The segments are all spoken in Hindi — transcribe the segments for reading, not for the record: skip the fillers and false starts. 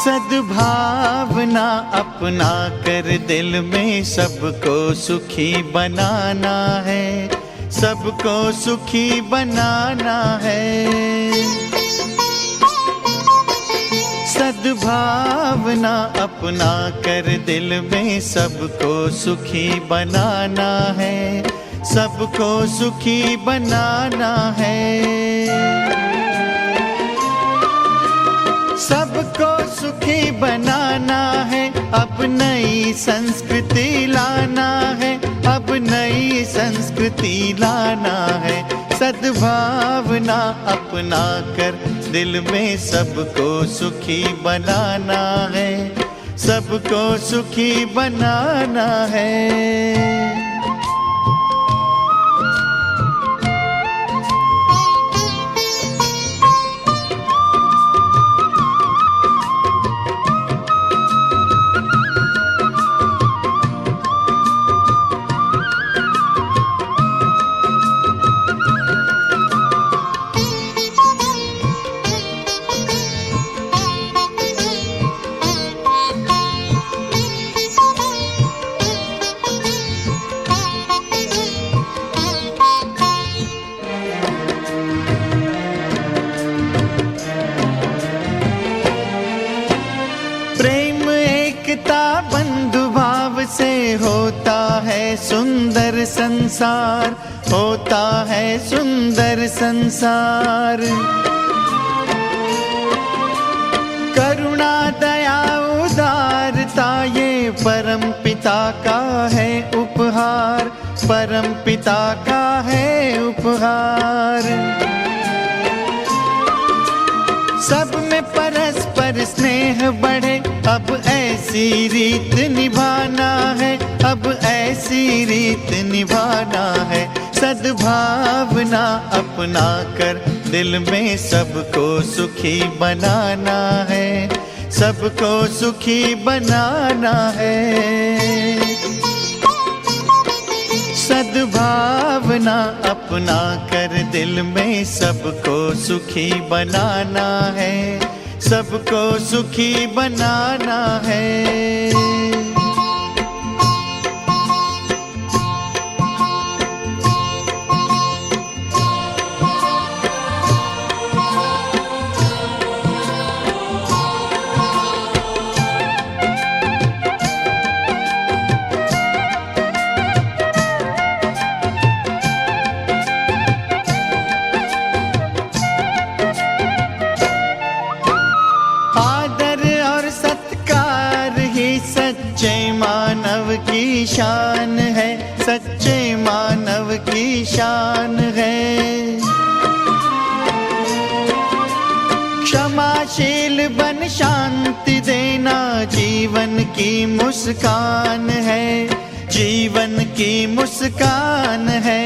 सद्भावना अपना कर दिल में सबको सुखी बनाना है, सबको सुखी बनाना है। सद्भावना अपना कर दिल में सबको सुखी बनाना है, सबको सुखी बनाना है। सबको सुखी बनाना है, अब नई संस्कृति लाना है, अब नई संस्कृति लाना है। सद्भावना अपना कर दिल में सबको सुखी बनाना है, सबको सुखी बनाना है। होता है सुंदर संसार, होता है सुंदर संसार। करुणा दया उदारता ये परम पिता का है उपहार, परम पिता का है उपहार। सब में परस्पर स्नेह बढ़े, अब ऐसी रीत निभाना है, अब ऐसी रीत निभाना है। सद्भावना अपना कर दिल में सबको सुखी बनाना है, सबको सुखी बनाना है। सद्भावना अपना कर दिल में सबको सुखी बनाना है, सबको सुखी बनाना है। की शान है, सच्चे मानव की शान है। क्षमाशील बन शांति देना जीवन की मुस्कान है, जीवन की मुस्कान है।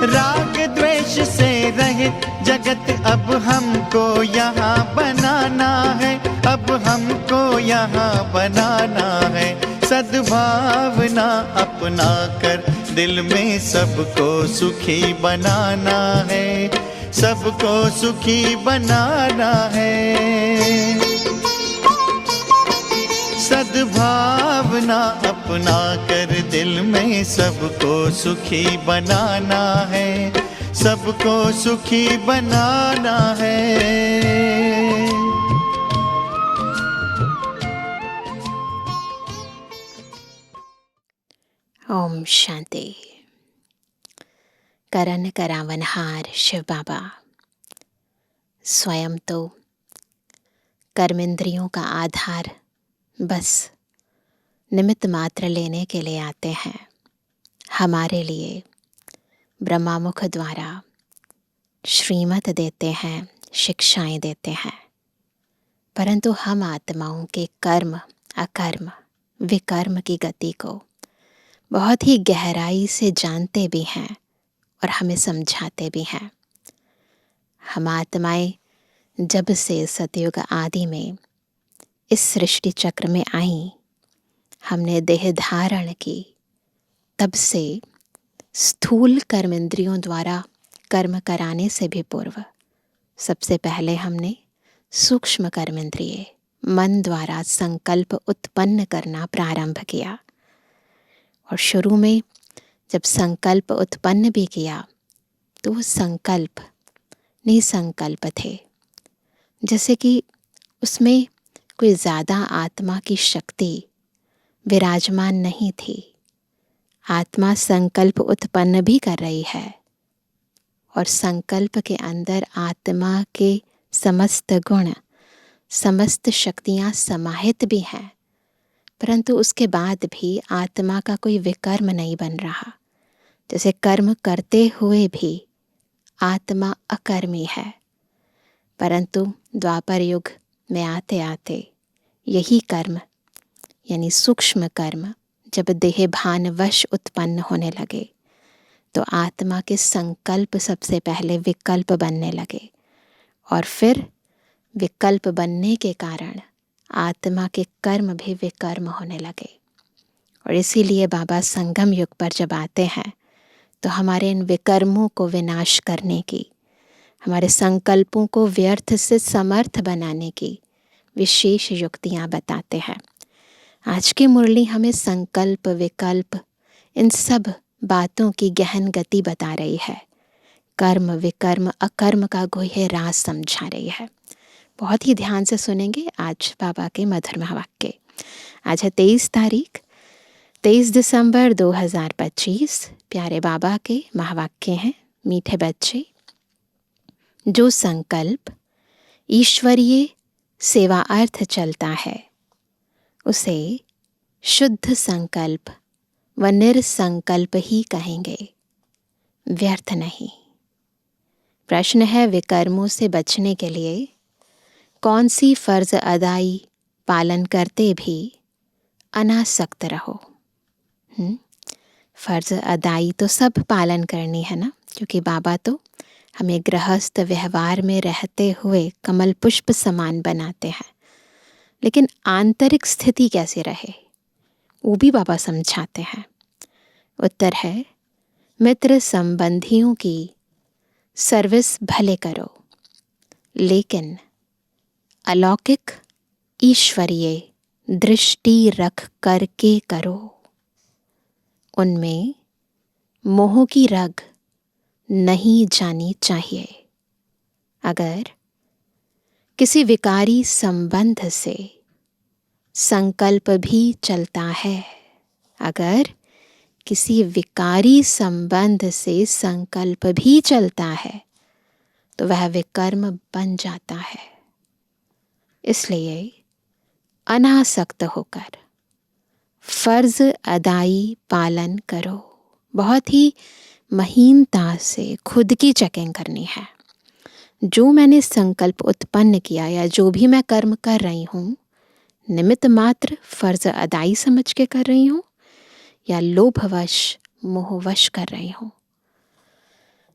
राग द्वेष से रहित जगत अब हमको यहाँ बनाना है, अब हमको यहाँ बनाना है। सद्भावना अपना कर दिल में सबको सुखी बनाना है, सबको सुखी बनाना है। सद्भावना अपना कर दिल में सबको सुखी बनाना है, सबको सुखी बनाना है। ओम शांति। करन करावनहार शिव बाबा स्वयं तो कर्मेंद्रियों का आधार बस निमित्त मात्र लेने के लिए आते हैं। हमारे लिए ब्रह्मामुख द्वारा श्रीमत देते हैं, शिक्षाएं देते हैं, परंतु हम आत्माओं के कर्म, अकर्म, विकर्म की गति को बहुत ही गहराई से जानते भी हैं और हमें समझाते भी हैं। हम आत्माएं जब से सतयुग आदि में इस सृष्टि चक्र में आई, हमने देह धारण की, तब से स्थूल कर्मेंद्रियों द्वारा कर्म कराने से भी पूर्व सबसे पहले हमने सूक्ष्म कर्मेंद्रिय मन द्वारा संकल्प उत्पन्न करना प्रारंभ किया। और शुरू में जब संकल्प उत्पन्न भी किया तो वो संकल्प निसंकल्प थे, जैसे कि उसमें कोई ज़्यादा आत्मा की शक्ति विराजमान नहीं थी। आत्मा संकल्प उत्पन्न भी कर रही है और संकल्प के अंदर आत्मा के समस्त गुण, समस्त शक्तियाँ समाहित भी हैं, परंतु उसके बाद भी आत्मा का कोई विकर्म नहीं बन रहा। जैसे कर्म करते हुए भी आत्मा अकर्मी है, परंतु द्वापर युग में आते आते यही कर्म यानी सूक्ष्म कर्म जब देह भानवश उत्पन्न होने लगे तो आत्मा के संकल्प सबसे पहले विकल्प बनने लगे और फिर विकल्प बनने के कारण आत्मा के कर्म भी विकर्म होने लगे। और इसीलिए बाबा संगम युग पर जब आते हैं तो हमारे इन विकर्मों को विनाश करने की, हमारे संकल्पों को व्यर्थ से समर्थ बनाने की विशेष युक्तियाँ बताते हैं। आज की मुरली हमें संकल्प, विकल्प, इन सब बातों की गहन गति बता रही है। कर्म, विकर्म, अकर्म का गुह्य राज समझा रही है। बहुत ही ध्यान से सुनेंगे आज बाबा के मधुर महावाक्य। आज है 23 तारीख, 23 दिसंबर 2025। प्यारे बाबा के महावाक्य हैं। मीठे बच्चे, जो संकल्प ईश्वरीय सेवार्थ चलता है उसे शुद्ध संकल्प व निरसंकल्प ही कहेंगे, व्यर्थ नहीं। प्रश्न है, विकर्मों से बचने के लिए कौन सी फर्ज अदाई पालन करते भी अनासक्त रहो। फर्ज अदाई तो सब पालन करनी है ना, क्योंकि बाबा तो हमें गृहस्थ व्यवहार में रहते हुए कमल पुष्प समान बनाते हैं। लेकिन आंतरिक स्थिति कैसे रहे वो भी बाबा समझाते हैं। उत्तर है, मित्र संबंधियों की सर्विस भले करो, लेकिन अलौकिक ईश्वरीय दृष्टि रख करके करो। उनमें मोह की रग नहीं जानी चाहिए। अगर किसी विकारी संबंध से संकल्प भी चलता है, अगर किसी विकारी संबंध से संकल्प भी चलता है तो वह विकर्म बन जाता है। इसलिए अनासक्त होकर फर्ज अदाई पालन करो। बहुत ही महीनता से खुद की चेकिंग करनी है। जो मैंने संकल्प उत्पन्न किया या जो भी मैं कर्म कर रही हूँ, निमित्त मात्र फर्ज अदाई समझ के कर रही हूँ या लोभवश मोहवश कर रही हूँ।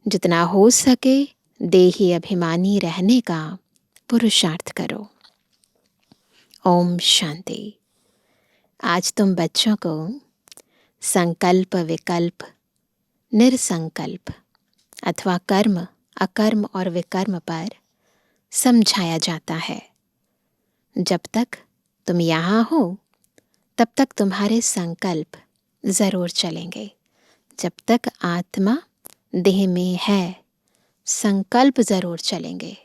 जितना हो सके देही अभिमानी रहने का पुरुषार्थ करो। ओम शांति। आज तुम बच्चों को संकल्प, विकल्प, निरसंकल्प अथवा कर्म, अकर्म और विकर्म पर समझाया जाता है। जब तक तुम यहाँ हो तब तक तुम्हारे संकल्प ज़रूर चलेंगे। जब तक आत्मा देह में है संकल्प ज़रूर चलेंगे।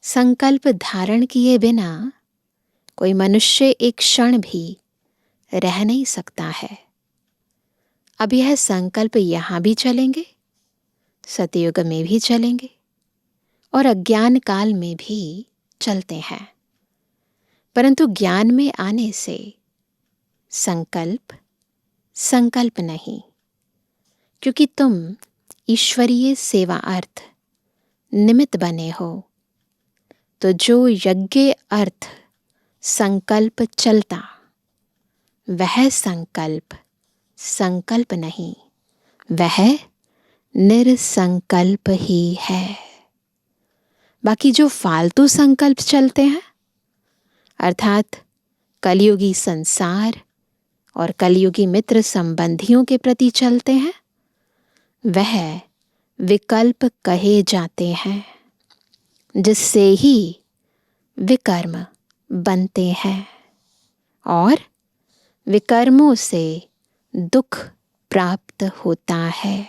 संकल्प धारण किए बिना कोई मनुष्य एक क्षण भी रह नहीं सकता है। अब यह संकल्प यहाँ भी चलेंगे, सतयुग में भी चलेंगे और अज्ञान काल में भी चलते हैं। परंतु ज्ञान में आने से संकल्प संकल्प नहीं, क्योंकि तुम ईश्वरीय सेवा अर्थ निमित्त बने हो। तो जो यज्ञ अर्थ संकल्प चलता, वह संकल्प संकल्प नहीं, वह निरसंकल्प ही है। बाकी जो फालतू संकल्प चलते हैं, अर्थात कलयुगी संसार और कलयुगी मित्र संबंधियों के प्रति चलते हैं, वह विकल्प कहे जाते हैं। जिससे ही विकर्म बनते हैं और विकर्मों से दुख प्राप्त होता है।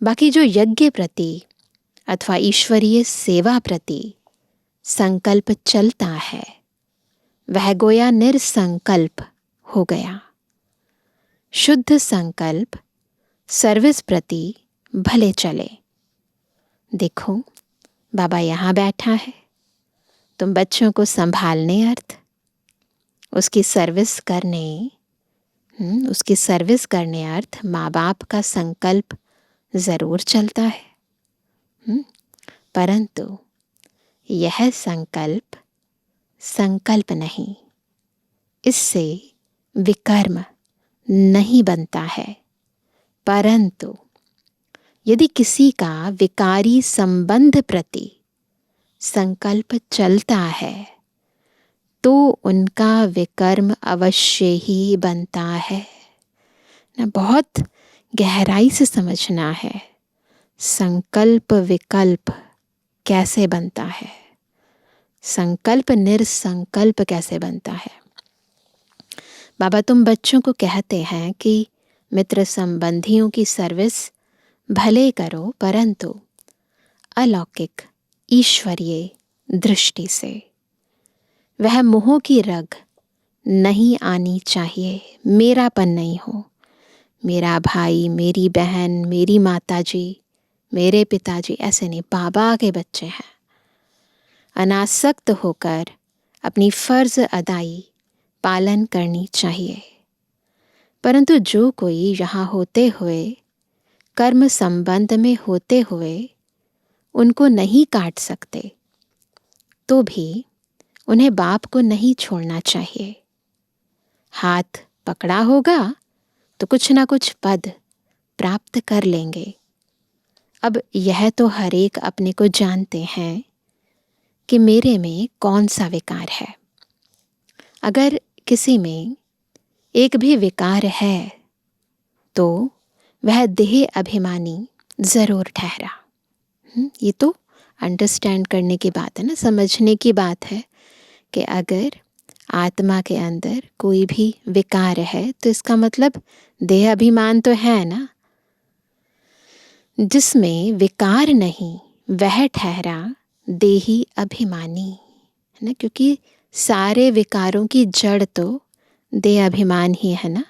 बाकी जो यज्ञ प्रति अथवा ईश्वरीय सेवा प्रति संकल्प चलता है वह गोया निरसंकल्प हो गया। शुद्ध संकल्प सर्विस प्रति भले चले। देखो, बाबा यहाँ बैठा है, तुम बच्चों को संभालने अर्थ उसकी सर्विस करने अर्थ माँ बाप का संकल्प जरूर चलता है, परंतु यह संकल्प नहीं, इससे विकर्म नहीं बनता है। परंतु यदि किसी का विकारी संबंध प्रति संकल्प चलता है तो उनका विकर्म अवश्य ही बनता है ना। बहुत गहराई से समझना है संकल्प विकल्प कैसे बनता है, संकल्प निरसंकल्प कैसे बनता है। बाबा तुम बच्चों को कहते हैं कि मित्र संबंधियों की सर्विस भले करो, परंतु अलौकिक ईश्वरीय दृष्टि से। वह मोह की रग नहीं आनी चाहिए, मेरापन नहीं हो। मेरा भाई, मेरी बहन, मेरी माताजी, मेरे पिताजी, ऐसे नहीं। बाबा के बच्चे हैं। अनासक्त होकर अपनी फर्ज अदाई पालन करनी चाहिए। परंतु जो कोई यहाँ होते हुए, कर्म संबंध में होते हुए उनको नहीं काट सकते, तो भी उन्हें बाप को नहीं छोड़ना चाहिए। हाथ पकड़ा होगा तो कुछ ना कुछ पद प्राप्त कर लेंगे। अब यह तो हर एक अपने को जानते हैं कि मेरे में कौन सा विकार है। अगर किसी में एक भी विकार है तो वह देह अभिमानी जरूर ठहरा। ये तो अंडरस्टैंड करने की बात है ना, समझने की बात है कि अगर आत्मा के अंदर कोई भी विकार है तो इसका मतलब देह अभिमान तो है ना। जिसमें विकार नहीं वह ठहरा देही अभिमानी, है ना, क्योंकि सारे विकारों की जड़ तो देह अभिमान ही है ना।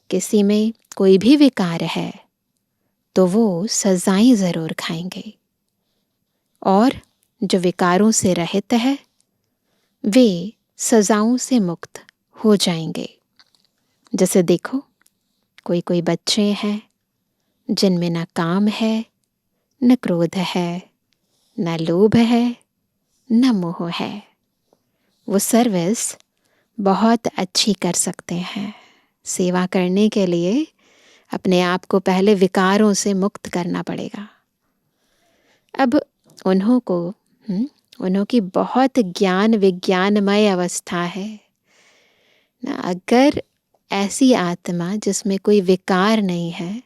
किसी में कोई भी विकार है तो वो सजाएं जरूर खाएंगे, और जो विकारों से रहित है वे सजाओं से मुक्त हो जाएंगे। जैसे देखो, कोई कोई बच्चे हैं जिनमें न काम है, न क्रोध है, न लोभ है, न मोह है। वो सर्विस बहुत अच्छी कर सकते हैं। सेवा करने के लिए अपने आप को पहले विकारों से मुक्त करना पड़ेगा। अब उन्हों की बहुत ज्ञान विज्ञानमय अवस्था है ना। अगर ऐसी आत्मा जिसमें कोई विकार नहीं है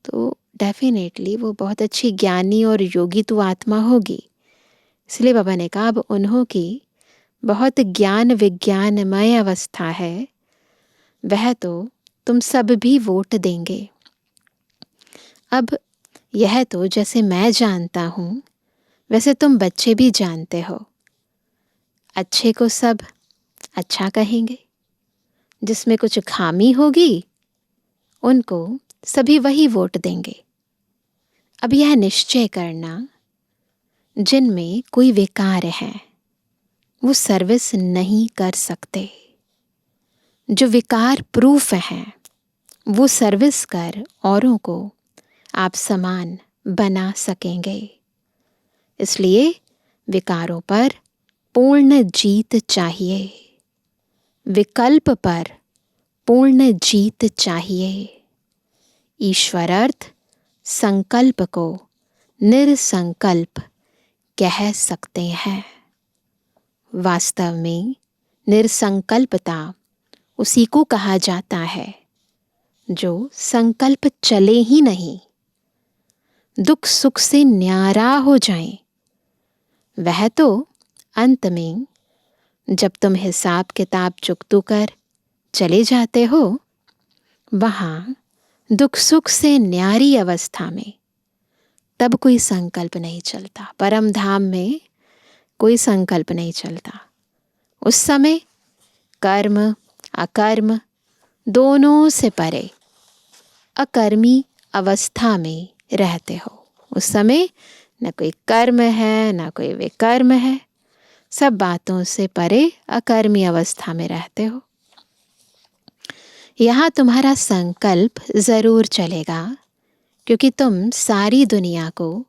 तो डेफिनेटली वो बहुत अच्छी ज्ञानी और योगी तो आत्मा होगी। इसलिए बाबा ने कहा अब उन्हों की बहुत ज्ञान विज्ञानमय अवस्था है, वह तो तुम सब भी वोट देंगे। अब यह तो जैसे मैं जानता हूँ वैसे तुम बच्चे भी जानते हो। अच्छे को सब अच्छा कहेंगे, जिसमें कुछ खामी होगी उनको सभी वही वोट देंगे। अब यह निश्चय करना, जिनमें कोई विकार है वो सर्विस नहीं कर सकते। जो विकार प्रूफ हैं वो सर्विस कर औरों को आप समान बना सकेंगे। इसलिए विकारों पर पूर्ण जीत चाहिए, विकल्प पर पूर्ण जीत चाहिए। ईश्वर अर्थ संकल्प को निरसंकल्प कह सकते हैं। वास्तव में निरसंकल्पता उसी को कहा जाता है जो संकल्प चले ही नहीं। दुख सुख से न्यारा हो जाएं, वह तो अंत में जब तुम हिसाब किताब चुकतू कर चले जाते हो, वहाँ दुख सुख से न्यारी अवस्था में तब कोई संकल्प नहीं चलता। परम धाम में कोई संकल्प नहीं चलता। उस समय कर्म अकर्म दोनों से परे अकर्मी अवस्था में रहते हो। उस समय न कोई कर्म है न कोई विकर्म है, सब बातों से परे अकर्मी अवस्था में रहते हो। यहाँ तुम्हारा संकल्प जरूर चलेगा, क्योंकि तुम सारी दुनिया को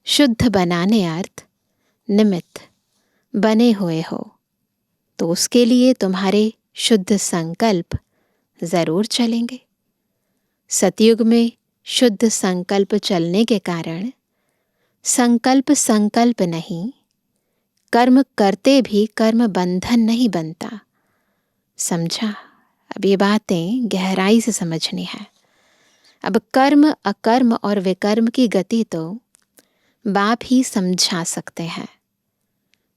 शुद्ध बनाने अर्थ निमित्त बने हुए हो। तो उसके लिए तुम्हारे शुद्ध संकल्प जरूर चलेंगे। सतयुग में शुद्ध संकल्प चलने के कारण संकल्प संकल्प नहीं, कर्म करते भी कर्म बंधन नहीं बनता। समझा? अब ये बातें गहराई से समझनी है। अब कर्म अकर्म और विकर्म की गति तो बाप ही समझा सकते हैं।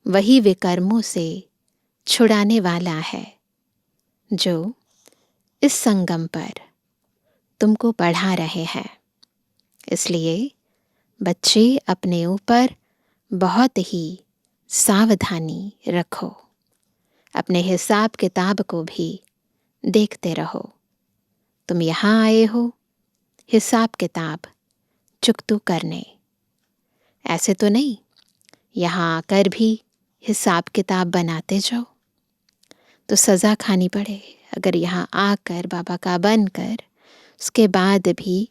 वही विकर्मों से छुड़ाने वाला है, जो इस संगम पर तुमको पढ़ा रहे हैं। इसलिए बच्चे अपने ऊपर बहुत ही सावधानी रखो। अपने हिसाब किताब को भी देखते रहो। तुम यहाँ आए हो हिसाब किताब चुकतू करने, ऐसे तो नहीं यहाँ आकर भी हिसाब किताब बनाते जाओ तो सज़ा खानी पड़े। अगर यहाँ आकर बाबा का बनकर उसके बाद भी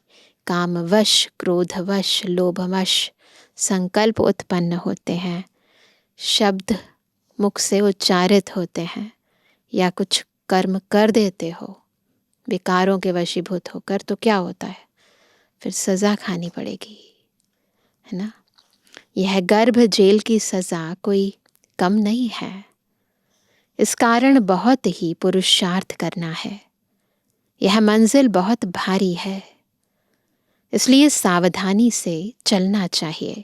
कामवश क्रोधवश लोभवश संकल्प उत्पन्न होते हैं, शब्द मुख से उच्चारित होते हैं, या कुछ कर्म कर देते हो विकारों के वशीभूत होकर, तो क्या होता है? फिर सज़ा खानी पड़ेगी, है ना। यह गर्भ जेल की सज़ा कोई कम नहीं है। इस कारण बहुत ही पुरुषार्थ करना है। यह मंजिल बहुत भारी है, इसलिए सावधानी से चलना चाहिए।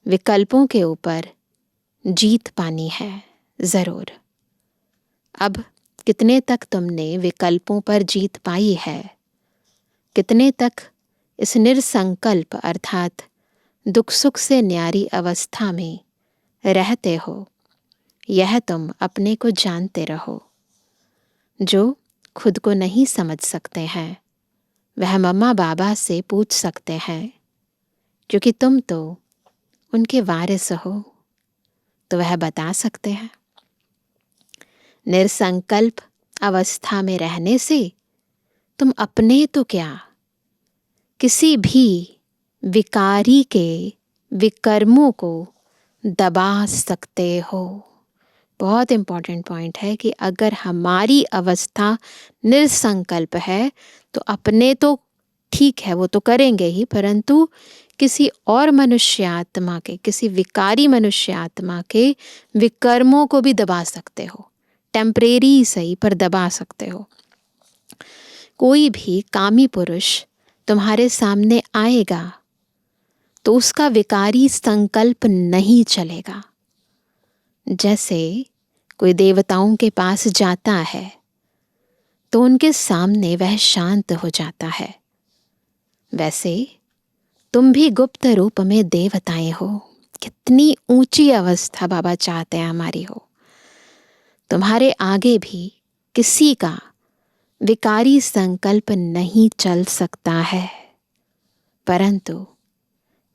विकल्पों के ऊपर जीत पानी है ज़रूर। अब कितने तक तुमने विकल्पों पर जीत पाई है, कितने तक इस निरसंकल्प अर्थात दुख सुख से न्यारी अवस्था में रहते हो, यह तुम अपने को जानते रहो। जो खुद को नहीं समझ सकते हैं वह मम्मा बाबा से पूछ सकते हैं, क्योंकि तुम तो उनके वारिस हो, तो वह बता सकते हैं। निरसंकल्प अवस्था में रहने से तुम अपने तो क्या, किसी भी विकारी के विकर्मों को दबा सकते हो। बहुत इम्पॉर्टेंट पॉइंट है कि अगर हमारी अवस्था निरसंकल्प है तो अपने तो ठीक है, वो तो करेंगे ही, परंतु किसी और मनुष्य आत्मा के, किसी विकारी मनुष्य आत्मा के विकर्मों को भी दबा सकते हो। टेम्परेरी सही पर दबा सकते हो। कोई भी कामी पुरुष तुम्हारे सामने आएगा तो उसका विकारी संकल्प नहीं चलेगा। जैसे कोई देवताओं के पास जाता है तो उनके सामने वह शांत हो जाता है, वैसे तुम भी गुप्त रूप में देवताएं हो। कितनी ऊंची अवस्था बाबा चाहते हैं हमारी हो। तुम्हारे आगे भी किसी का विकारी संकल्प नहीं चल सकता है, परंतु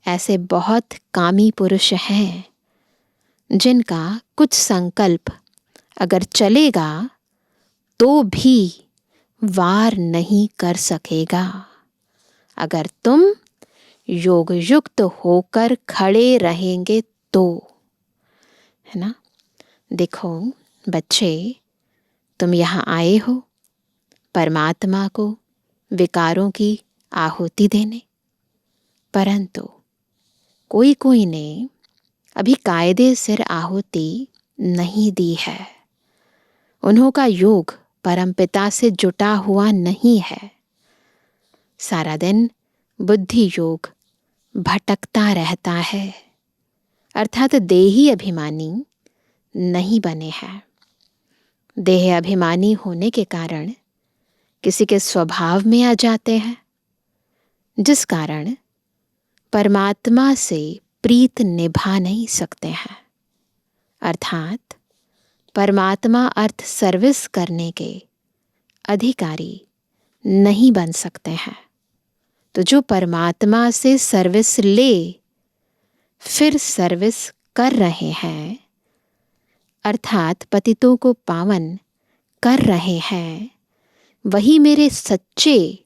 ऐसे बहुत कामी पुरुष हैं जिनका कुछ संकल्प अगर चलेगा तो भी वार नहीं कर सकेगा, अगर तुम योग युक्त होकर खड़े रहेंगे तो, है ना। देखो बच्चे, तुम यहाँ आए हो परमात्मा को विकारों की आहुति देने, परंतु कोई कोई ने अभी कायदे सिर आहुति नहीं दी है। उन्हों का योग परमपिता से जुटा हुआ नहीं है। सारा दिन बुद्धि योग भटकता रहता है, अर्थात देही अभिमानी नहीं बने हैं। देह अभिमानी होने के कारण किसी के स्वभाव में आ जाते हैं, जिस कारण परमात्मा से प्रीत निभा नहीं सकते हैं, अर्थात परमात्मा अर्थ सर्विस करने के अधिकारी नहीं बन सकते हैं। तो जो परमात्मा से सर्विस ले फिर सर्विस कर रहे हैं, अर्थात पतितों को पावन कर रहे हैं, वही मेरे सच्चे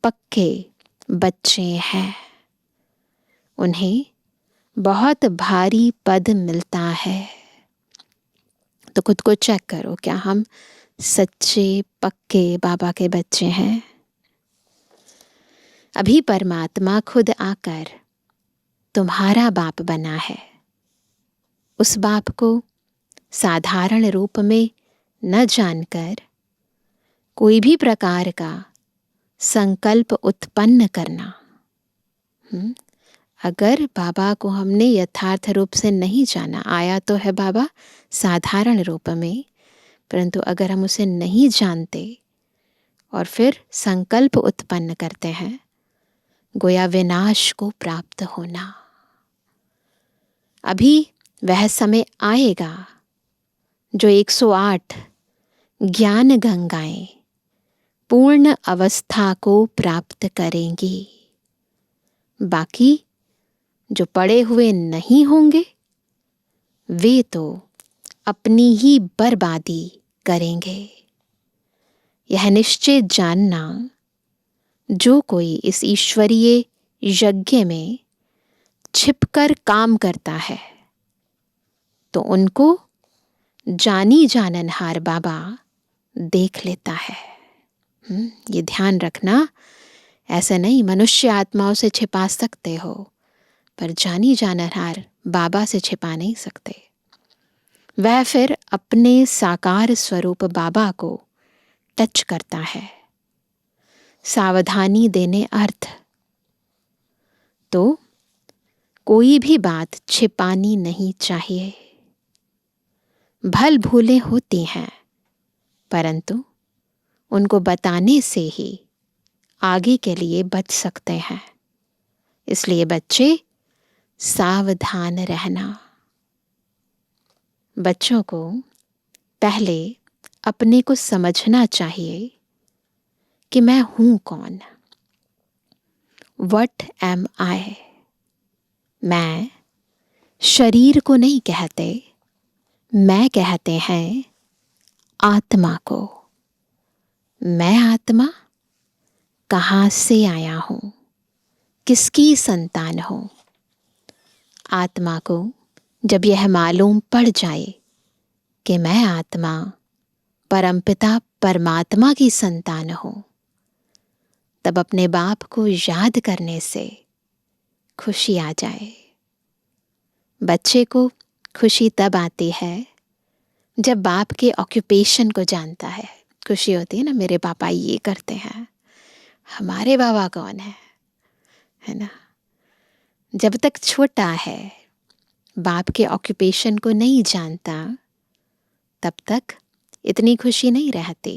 पक्के बच्चे हैं। उन्हें बहुत भारी पद मिलता है। तो खुद को चेक करो, क्या हम सच्चे पक्के बाबा के बच्चे हैं? अभी परमात्मा खुद आकर तुम्हारा बाप बना है। उस बाप को साधारण रूप में न जानकर कोई भी प्रकार का संकल्प उत्पन्न करना, अगर बाबा को हमने यथार्थ रूप से नहीं जाना, आया तो है बाबा साधारण रूप में, परंतु अगर हम उसे नहीं जानते और फिर संकल्प उत्पन्न करते हैं, गोया विनाश को प्राप्त होना। अभी वह समय आएगा जो 108 ज्ञान गंगाएं पूर्ण अवस्था को प्राप्त करेंगी। बाकी जो पड़े हुए नहीं होंगे वे तो अपनी ही बर्बादी करेंगे। यह निश्चय जानना, जो कोई इस ईश्वरीय यज्ञ में छिपकर काम करता है तो उनको जानी जाननहार बाबा देख लेता है। ये ध्यान रखना, ऐसा नहीं मनुष्य आत्माओं से छिपा सकते हो, पर जानी जाननहार बाबा से छिपा नहीं सकते। वह फिर अपने साकार स्वरूप बाबा को टच करता है। सावधानी देने अर्थ तो कोई भी बात छिपानी नहीं चाहिए। भल भूलें होती हैं, परंतु उनको बताने से ही आगे के लिए बच सकते हैं। इसलिए बच्चे सावधान रहना। बच्चों को पहले अपने को समझना चाहिए कि मैं हूं कौन। What am I? मैं शरीर को नहीं कहते, मैं कहते हैं आत्मा को। मैं आत्मा कहाँ से आया हूं, किसकी संतान हूं? आत्मा को जब यह मालूम पड़ जाए कि मैं आत्मा परमपिता परमात्मा की संतान हूं, तब अपने बाप को याद करने से खुशी आ जाए। बच्चे को खुशी तब आती है जब बाप के ऑक्यूपेशन को जानता है। खुशी होती है ना, मेरे पापा ये करते हैं, हमारे बाबा कौन है ना। जब तक छोटा है, बाप के ऑक्यूपेशन को नहीं जानता, तब तक इतनी खुशी नहीं रहती।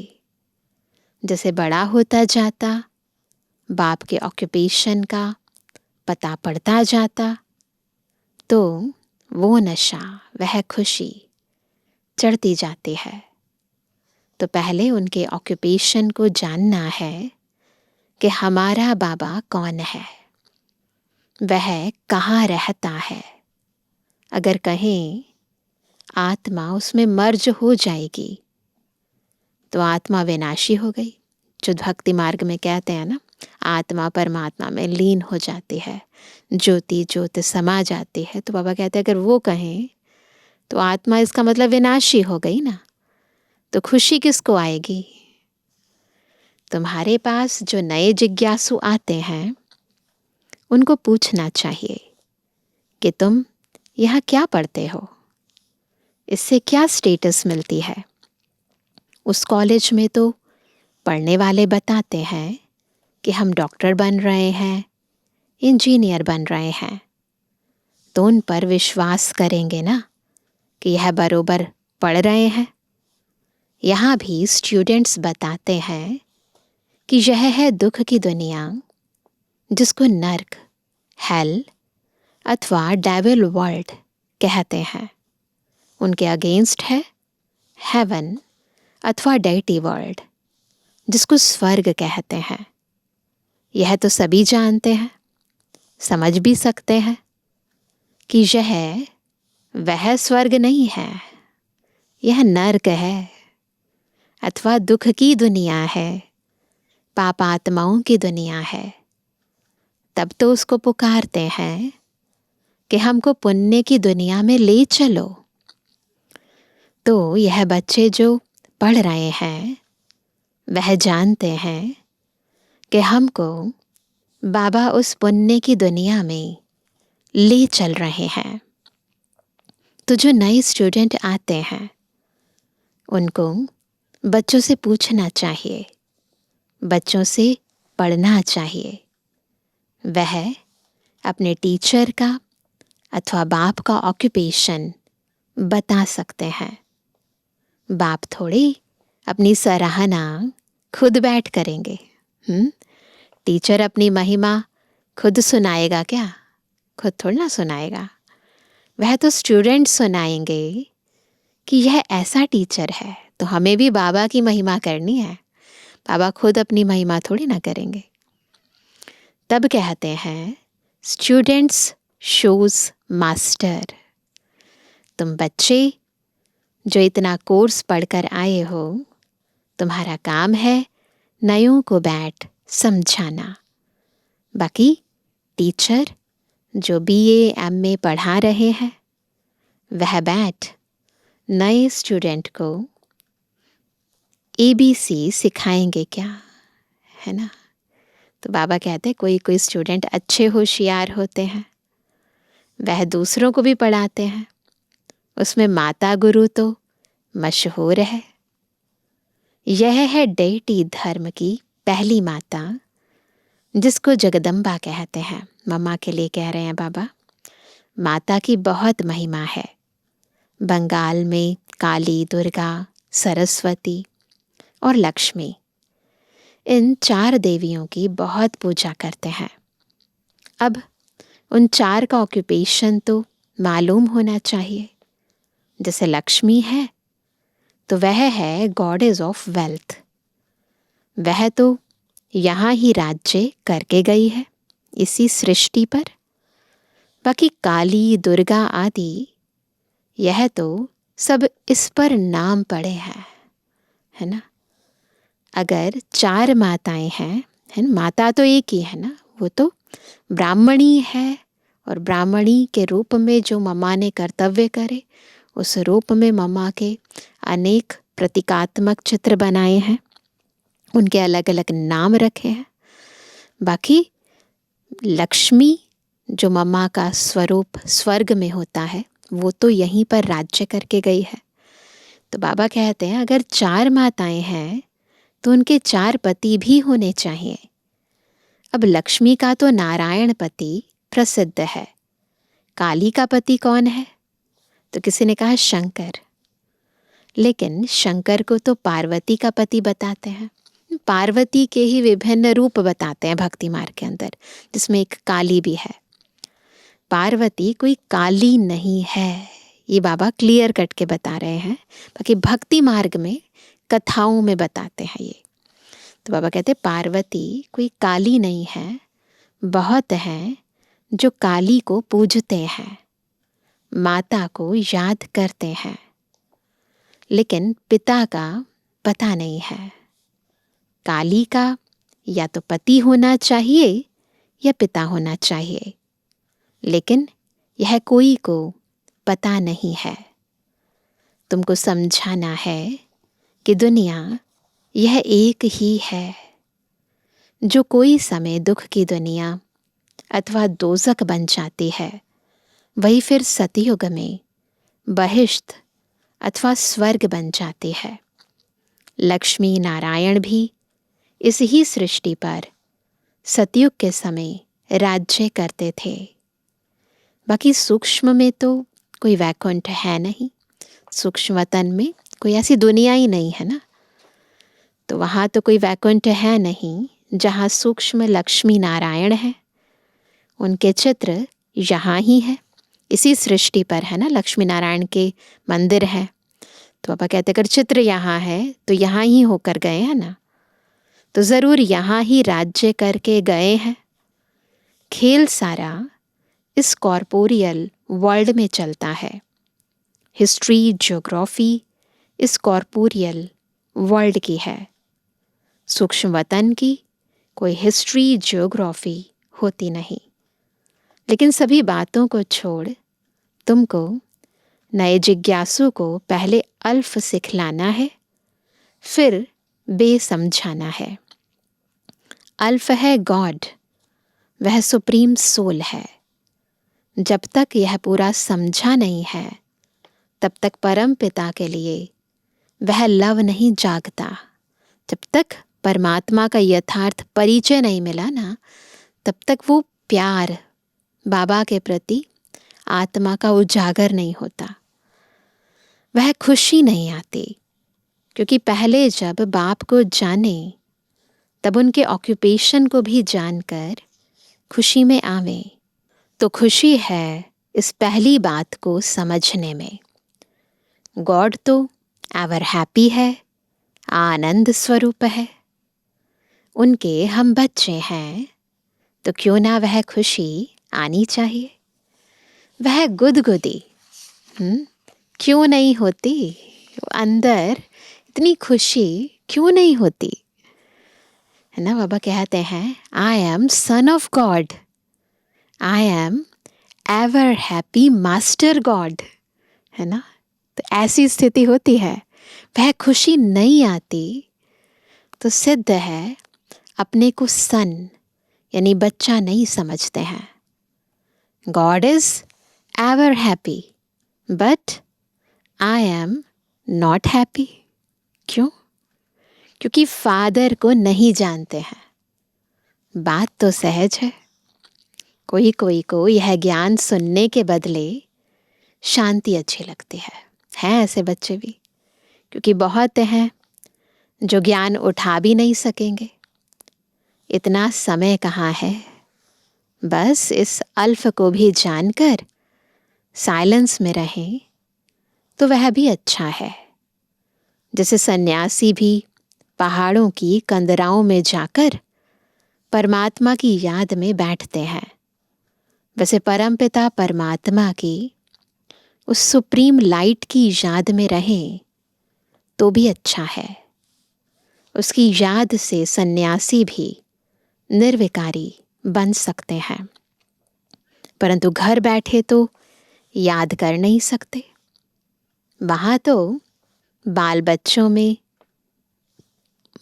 जैसे बड़ा होता जाता, बाप के ऑक्यूपेशन का पता पड़ता जाता, तो वो नशा, वह खुशी चढ़ती जाती है। तो पहले उनके ऑक्यूपेशन को जानना है कि हमारा बाबा कौन है, वह कहाँ रहता है। अगर कहें आत्मा उसमें मर्ज हो जाएगी तो आत्मा विनाशी हो गई। जो भक्ति मार्ग में कहते हैं ना, आत्मा परमात्मा में लीन हो जाती है, ज्योति ज्योति समा जाती है। तो बाबा कहते हैं अगर वो कहें तो आत्मा, इसका मतलब विनाशी हो गई ना, तो खुशी किसको आएगी? तुम्हारे पास जो नए जिज्ञासु आते हैं उनको पूछना चाहिए कि तुम यहाँ क्या पढ़ते हो, इससे क्या स्टेटस मिलती है। उस कॉलेज में तो पढ़ने वाले बताते हैं कि हम डॉक्टर बन रहे हैं, इंजीनियर बन रहे हैं, तो उन पर विश्वास करेंगे ना कि यह बरोबर पढ़ रहे हैं। यहाँ भी स्टूडेंट्स बताते हैं कि यह है दुख की दुनिया, जिसको नर्क, हेल अथवा डेविल वर्ल्ड कहते हैं। उनके अगेंस्ट है हेवन अथवा डेटी वर्ल्ड, जिसको स्वर्ग कहते हैं। यह तो सभी जानते हैं, समझ भी सकते हैं कि यह वह स्वर्ग नहीं है, यह नर्क है अथवा दुख की दुनिया है, पापात्माओं की दुनिया है। तब तो उसको पुकारते हैं कि हमको पुण्य की दुनिया में ले चलो। तो यह बच्चे जो पढ़ रहे हैं वह जानते हैं कि हमको बाबा उस पुण्य की दुनिया में ले चल रहे हैं। तो जो नए स्टूडेंट आते हैं उनको बच्चों से पूछना चाहिए, बच्चों से पढ़ना चाहिए। वह अपने टीचर का अथवा बाप का ऑक्यूपेशन बता सकते हैं। बाप थोड़ी अपनी सराहना खुद बैठ करेंगे। टीचर अपनी महिमा खुद सुनाएगा क्या? खुद थोड़ा ना सुनाएगा। वह तो स्टूडेंट सुनाएंगे कि यह ऐसा टीचर है, तो हमें भी बाबा की महिमा करनी है। बाबा खुद अपनी महिमा थोड़ी ना करेंगे। तब कहते हैं स्टूडेंट्स शोज मास्टर। तुम बच्चे जो इतना कोर्स पढ़कर आए हो, तुम्हारा काम है नयों को बैठ समझाना। बाकी टीचर जो BA MA पढ़ा रहे हैं वह बैठ नए स्टूडेंट को ABC सिखाएंगे क्या, है ना? तो बाबा कहते हैं कोई कोई स्टूडेंट अच्छे होशियार होते हैं, वह दूसरों को भी पढ़ाते हैं। उसमें माता गुरु तो मशहूर है। यह है डेटी धर्म की पहली माता, जिसको जगदम्बा कहते हैं। मम्मा के लिए कह रहे हैं बाबा। माता की बहुत महिमा है। बंगाल में काली, दुर्गा, सरस्वती और लक्ष्मी, इन 4 देवियों की बहुत पूजा करते हैं। अब उन 4 का ऑक्यूपेशन तो मालूम होना चाहिए। जैसे लक्ष्मी है तो वह है गॉडेस ऑफ वेल्थ। वह तो यहाँ ही राज्य करके गई है इसी सृष्टि पर। बाकी काली, दुर्गा आदि यह तो सब इस पर नाम पड़े हैं, है ना? अगर 4 माताएं हैं, है ना? माता तो एक ही है ना, वो तो ब्राह्मणी है। और ब्राह्मणी के रूप में जो मम्मा ने कर्तव्य करे, उस रूप में मम्मा के अनेक प्रतीकात्मक चित्र बनाए हैं, उनके अलग अलग नाम रखे हैं। बाकी लक्ष्मी जो मम्मा का स्वरूप स्वर्ग में होता है, वो तो यहीं पर राज्य करके गई है। तो बाबा कहते हैं अगर 4 माताएं हैं तो उनके 4 पति भी होने चाहिए। अब लक्ष्मी का तो नारायण पति प्रसिद्ध है। काली का पति कौन है? तो किसी ने कहा शंकर। लेकिन शंकर को तो पार्वती का पति बताते हैं। पार्वती के ही विभिन्न रूप बताते हैं भक्ति मार्ग के अंदर, जिसमें एक काली भी है। पार्वती कोई काली नहीं है, ये बाबा क्लियर कट के बता रहे हैं। बाकी भक्ति मार्ग में कथाओं में बताते हैं ये। तो बाबा कहते हैं पार्वती कोई काली नहीं है, बहुत हैं जो काली को पूजते हैं, माता को याद करते हैं, लेकिन पिता का पता नहीं है। काली का या तो पति होना चाहिए या पिता होना चाहिए, लेकिन यह कोई को पता नहीं है। तुमको समझाना है कि दुनिया यह एक ही है। जो कोई समय दुख की दुनिया अथवा दोजक बन जाती है, वही फिर सतयुग में बहिष्ठ अथवा स्वर्ग बन जाती है। लक्ष्मी नारायण भी इस ही सृष्टि पर सतयुग के समय राज्य करते थे। बाकी सूक्ष्म में तो कोई वैकुंठ है नहीं, सूक्ष्म वतन में कोई ऐसी दुनिया ही नहीं है ना। तो वहाँ तो कोई वैकुंठ है नहीं जहाँ सूक्ष्म लक्ष्मी नारायण है। उनके चित्र यहाँ ही है, इसी सृष्टि पर है ना। लक्ष्मी नारायण के मंदिर है, तो पापा कहते अगर चित्र यहाँ है तो यहाँ ही होकर गए हैं ना, तो ज़रूर यहाँ ही राज्य करके गए हैं। खेल सारा इस कॉर्पोरियल वर्ल्ड में चलता है। हिस्ट्री, ज्योग्राफी इस कॉर्पोरियल वर्ल्ड की है। सूक्ष्म वतन की कोई हिस्ट्री, ज्योग्राफी होती नहीं। लेकिन सभी बातों को छोड़ तुमको नए जिज्ञासु को पहले अल्फ सिखलाना है, फिर बे समझाना है। अल्फ है गॉड, वह सुप्रीम सोल है। जब तक यह पूरा समझा नहीं है तब तक परम पिता के लिए वह लव नहीं जागता। जब तक परमात्मा का यथार्थ परिचय नहीं मिला ना, तब तक वो प्यार बाबा के प्रति आत्मा का उजागर नहीं होता, वह खुशी नहीं आती। क्योंकि पहले जब बाप को जाने तब उनके ऑक्यूपेशन को भी जानकर खुशी में आवे। तो खुशी है इस पहली बात को समझने में। गॉड तो एवर हैप्पी है, आनंद स्वरूप है। उनके हम बच्चे हैं, तो क्यों ना वह खुशी आनी चाहिए। वह गुदगुदी क्यों नहीं होती, अंदर इतनी खुशी क्यों नहीं होती है ना। बाबा कहते हैं I am son of God, I am ever happy master God, है ना। तो ऐसी स्थिति होती है, वह खुशी नहीं आती तो सिद्ध है अपने को सन यानी बच्चा नहीं समझते हैं। God is ever happy but I am not happy. क्यों? क्योंकि फादर को नहीं जानते हैं। बात तो सहज है। कोई कोई को यह ज्ञान सुनने के बदले शांति अच्छी लगती है ऐसे बच्चे भी, क्योंकि बहुत हैं जो ज्ञान उठा भी नहीं सकेंगे। इतना समय कहाँ है, बस इस अल्फ को भी जानकर साइलेंस में रहें तो वह भी अच्छा है। जैसे सन्यासी भी पहाड़ों की कंदराओं में जाकर परमात्मा की याद में बैठते हैं, वैसे परमपिता परमात्मा की उस सुप्रीम लाइट की याद में रहें तो भी अच्छा है। उसकी याद से सन्यासी भी निर्विकारी बन सकते हैं, परंतु घर बैठे तो याद कर नहीं सकते। वहाँ तो बाल बच्चों में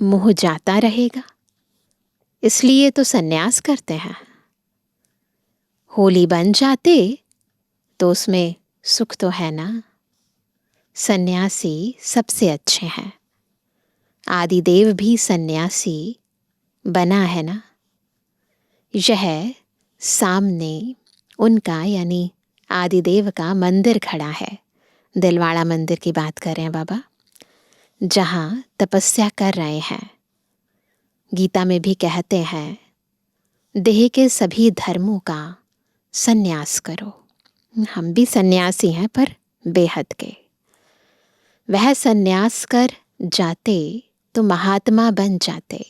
मोह जाता रहेगा, इसलिए तो सन्यास करते हैं। होली बन जाते तो उसमें सुख तो है ना। सन्यासी सबसे अच्छे हैं। आदिदेव भी सन्यासी बना है ना। यह सामने उनका यानी आदिदेव का मंदिर खड़ा है। दिलवाड़ा मंदिर की बात कर रहे हैं बाबा, जहाँ तपस्या कर रहे हैं। गीता में भी कहते हैं देह के सभी धर्मों का सन्यास करो। हम भी सन्यासी हैं पर बेहद के। वह सन्यास कर जाते तो महात्मा बन जाते।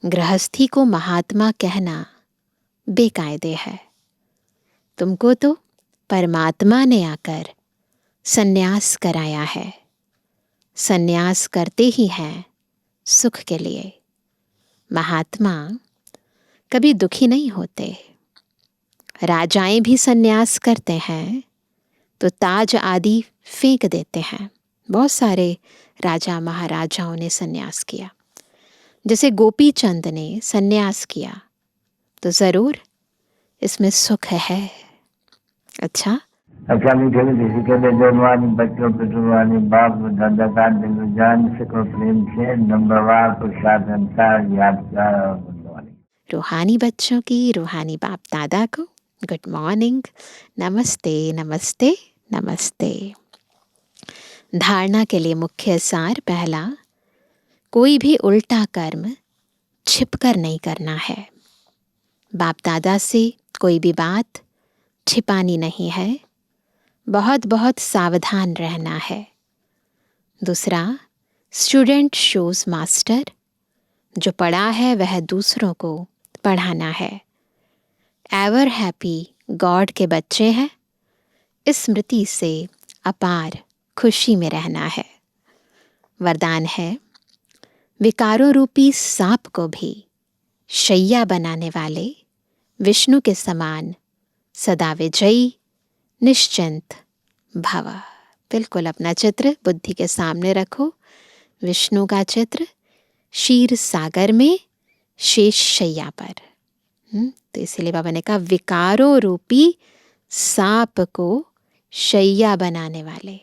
गृहस्थी को महात्मा कहना बेकायदे है। तुमको तो परमात्मा ने आकर सन्यास कराया है। सन्यास करते ही हैं सुख के लिए। महात्मा कभी दुखी नहीं होते। राजाएं भी सन्यास करते हैं तो ताज आदि फेंक देते हैं। बहुत सारे राजा महाराजाओं ने सन्यास किया। जैसे गोपी चंद ने सन्यास किया, तो ज़रूर इसमें सुख है। अच्छा मीठे मीठे के लिए जवानी बच्चों पिटवानी बाप दादा का दिल जान सको प्रेम से नंबरवार प्रसाद अनुसार याद रूहानी बच्चों की, रूहानी बाप दादा को गुड मॉर्निंग, नमस्ते नमस्ते नमस्ते। धारणा के लिए मुख्य सार पहला, कोई भी उल्टा कर्म छिपकर नहीं करना है। बाप दादा से कोई भी बात छिपानी नहीं है, बहुत बहुत सावधान रहना है। दूसरा, स्टूडेंट शोज मास्टर, जो पढ़ा है वह दूसरों को पढ़ाना है। एवर हैप्पी गॉड के बच्चे हैं, इस स्मृति से अपार खुशी में रहना है। वरदान है, विकारों रूपी सांप को भी शैया बनाने वाले विष्णु के समान सदा विजयी निश्चिंत भव। बिल्कुल अपना चित्र बुद्धि के सामने रखो, विष्णु का चित्र क्षीर सागर में शेष शैया पर। तो इसीलिए बाबा ने कहा विकारों रूपी सांप को शैया बनाने वाले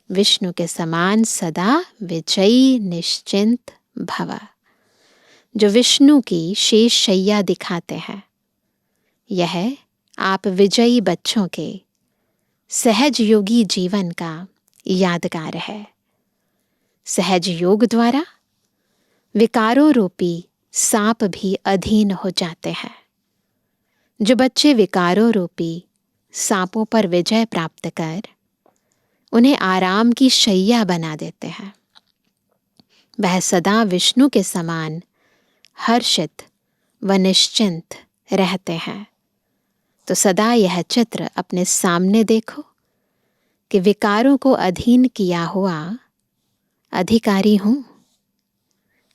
विष्णु के समान सदा विजयी निश्चिंत भव। जो विष्णु की शेष शैया दिखाते हैं, यह आप विजयी बच्चों के सहज योगी जीवन का यादगार है। सहज योग द्वारा विकारों रूपी सांप भी अधीन हो जाते हैं। जो बच्चे विकारों रूपी सांपों पर विजय प्राप्त कर उन्हें आराम की शैया बना देते हैं, वह सदा विष्णु के समान हर्षित व निश्चिंत रहते हैं। तो सदा यह चित्र अपने सामने देखो कि विकारों को अधीन किया हुआ अधिकारी हूं।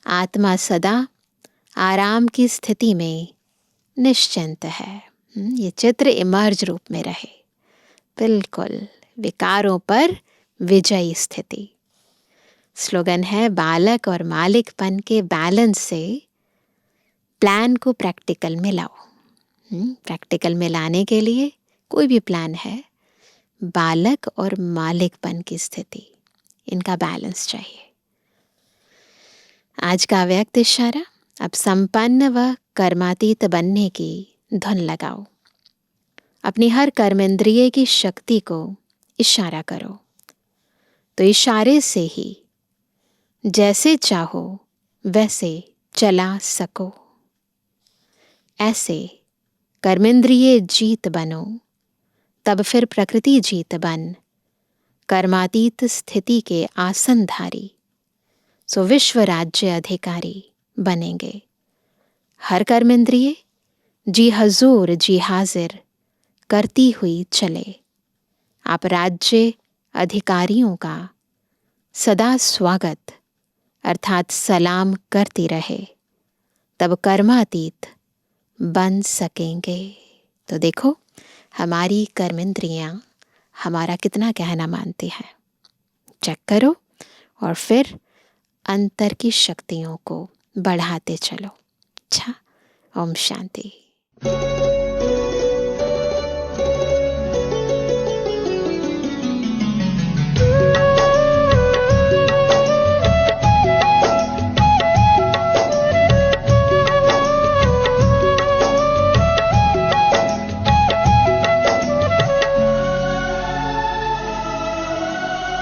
आत्मा सदा आराम की स्थिति में निश्चिंत है। ये चित्र इमर्ज रूप में रहे, बिल्कुल विकारों पर विजयी स्थिति। स्लोगन है, बालक और मालिकपन के बैलेंस से प्लान को प्रैक्टिकल में लाओ। प्रैक्टिकल में लाने के लिए कोई भी प्लान है, बालक और मालिकपन की स्थिति, इनका बैलेंस चाहिए। आज का व्यक्त इशारा, अब संपन्न व कर्मातीत बनने की धुन लगाओ। अपनी हर कर्मेंद्रिय की शक्ति को इशारा करो, तो इशारे से ही जैसे चाहो वैसे चला सको। ऐसे कर्मेंद्रिय जीत बनो, तब फिर प्रकृति जीत बन कर्मातीत स्थिति के आसनधारी, सो विश्व राज्य अधिकारी बनेंगे। हर कर्मेंद्रिय जी हजूर जी हाजिर करती हुई चले। आप राज्य अधिकारियों का सदा स्वागत अर्थात सलाम करती रहे, तब कर्मातीत बन सकेंगे। तो देखो हमारी कर्मेंद्रियां हमारा कितना कहना मानती हैं। चेक करो और फिर अंतर की शक्तियों को बढ़ाते चलो। अच्छा, ओम शांति।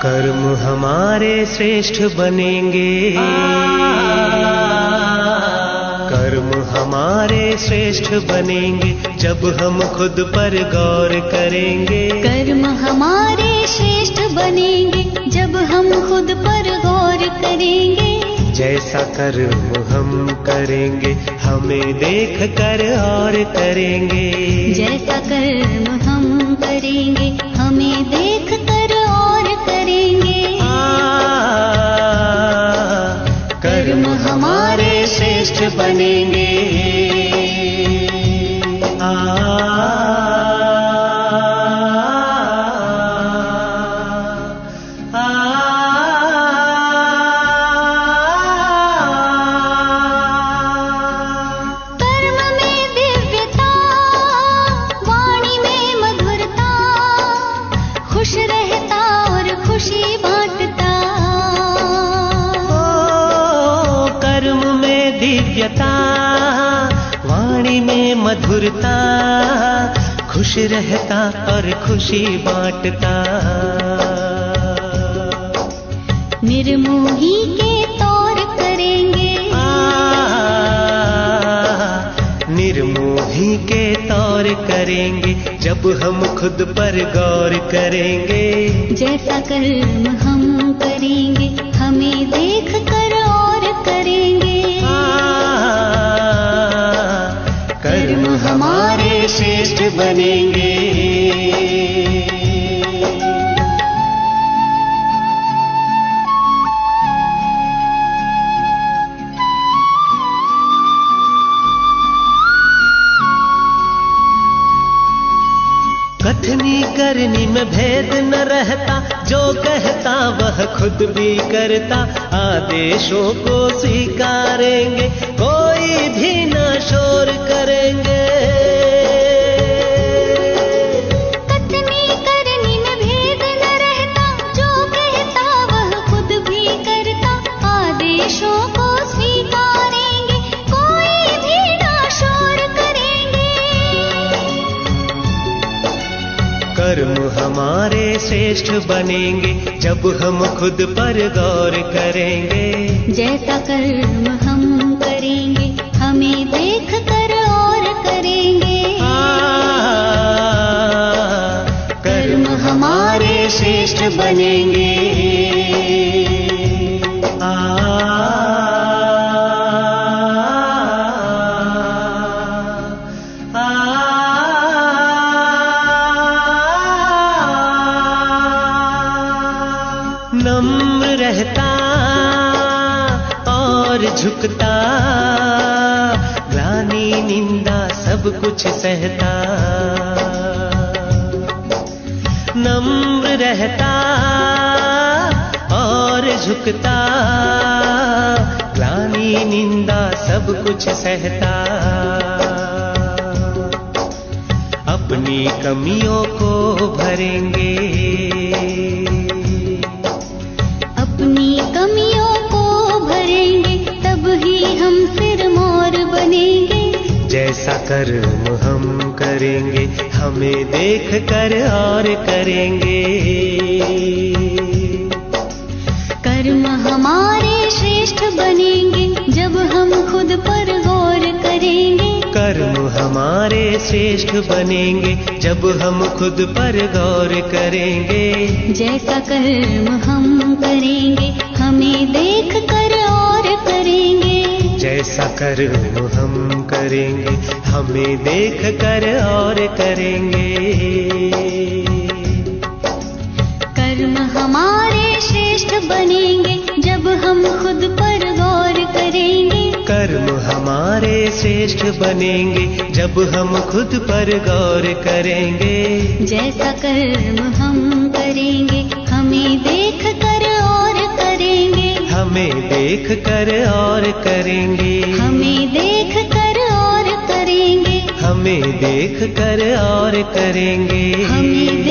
कर्म हमारे श्रेष्ठ बनेंगे, कर्म हमारे श्रेष्ठ बनेंगे जब हम खुद पर गौर करेंगे। कर्म हमारे श्रेष्ठ बनेंगे जब हम खुद पर गौर करेंगे। जैसा कर्म हम करेंगे हमें देख कर और करेंगे। जैसा कर्म हम करेंगे हमें देख कर और करेंगे। कर्म हमारे श्रेष्ठ बनेंगे। भुगता, खुश रहता और खुशी बांटता। निर्मोही के तौर करेंगे, निर्मोही के तौर करेंगे जब हम खुद पर गौर करेंगे। जैसा कर्म हम करेंगे हमें देख कर और करेंगे। कर्म हमारे श्रेष्ठ बनेंगे। कथनी करनी में भेद न रहता, जो कहता वह खुद भी करता। आदेशों को स्वीकारेंगे, कोई भी न शोर करेंगे। कथनी करनी में भेद न रहता, जो कहता वह खुद भी करता। आदेशों को स्वीकारेंगे, कोई भी न शोर करेंगे। कर्म हमारे श्रेष्ठ बनेंगे जब हम खुद पर गौर करेंगे। जैसा कर्म हम करेंगे हमें देख कर और करेंगे। कर्म हमारे श्रेष्ठ बनेंगे। नम्र रहता और झुकता, ग्लानि निंदा सब कुछ सहता। नम्र रहता और झुकता, ग्लानि निंदा सब कुछ सहता। अपनी कमियों को भरेंगे, अपनी कमियों को भरेंगे, तब ही हम सिर मोर बनेंगे। जैसा कर्म हम करेंगे हमें देख कर और करेंगे। कर्म हमारे श्रेष्ठ बनेंगे जब हम खुद पर गौर करेंगे। कर्म हमारे श्रेष्ठ बनेंगे जब हम खुद पर गौर करेंगे। जैसा कर्म हम करेंगे हमें देख कर और करेंगे। जैसा कर्म हम करेंगे हमें देख कर और करेंगे। कर्म हमारे श्रेष्ठ बनेंगे जब हम खुद पर गौर करेंगे। कर्म हमारे श्रेष्ठ बनेंगे जब हम खुद पर गौर करेंगे। जैसा कर्म हम करेंगे हमें देख कर और करेंगे। हमें देख कर और करेंगे। हमें देख कर और करेंगे। हमें देख कर और करेंगे। हमें